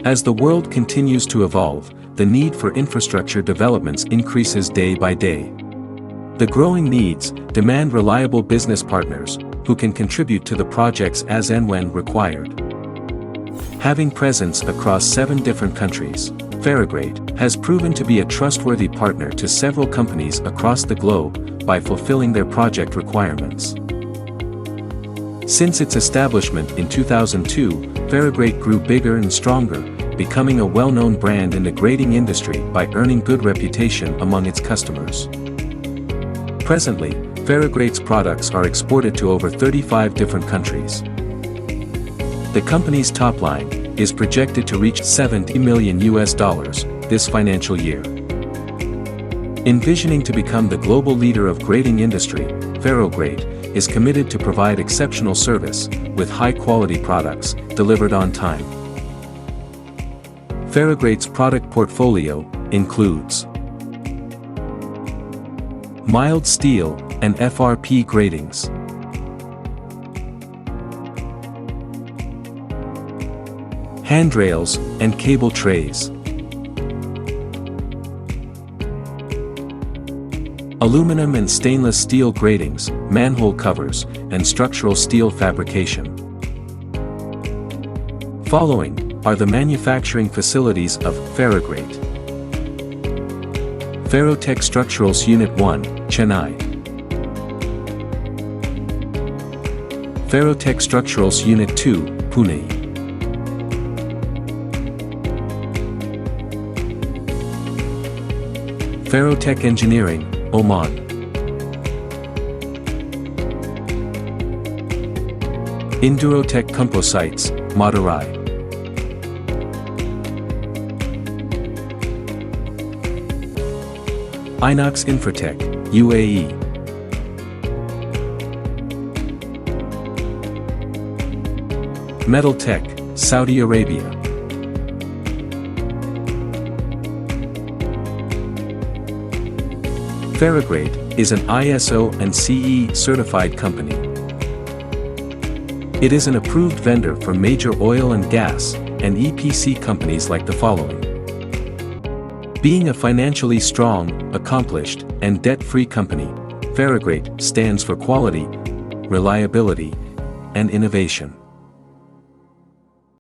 As the world continues to evolve, the need for infrastructure developments increases day by day. The growing needs demand reliable business partners who can contribute to the projects as and when required. Having presence across 7 different countries, FERROGRATE has proven to be a trustworthy partner to several companies across the globe by fulfilling their project requirements. Since its establishment in 2002, FERROGRATE grew bigger and stronger, becoming a well-known brand in the grading industry by earning good reputation among its customers. Presently, FERROGRATE's products are exported to over 35 different countries. The company's top line is projected to reach $70 million this financial year. Envisioning to become the global leader of grading industry, FERROGRATE is committed to provide exceptional service with high-quality products delivered on time. FERROGRATE's product portfolio includes mild steel and FRP gratings, handrails and cable trays, aluminum and stainless steel gratings, manhole covers, and structural steel fabrication. Following are the manufacturing facilities of FERROGRATE. Ferrotech Structurals Unit 1, Chennai. Ferrotech Structurals Unit 2, Pune. Ferrotech Engineering, Oman. Endurotech Composites, Madurai. Inox Infratech, UAE. Metaltech, Saudi Arabia. FERROGRATE is an ISO and CE certified company. It is an approved vendor for major oil and gas and EPC companies like the following. Being a financially strong, accomplished, and debt-free company, FERROGRATE stands for quality, reliability, and innovation.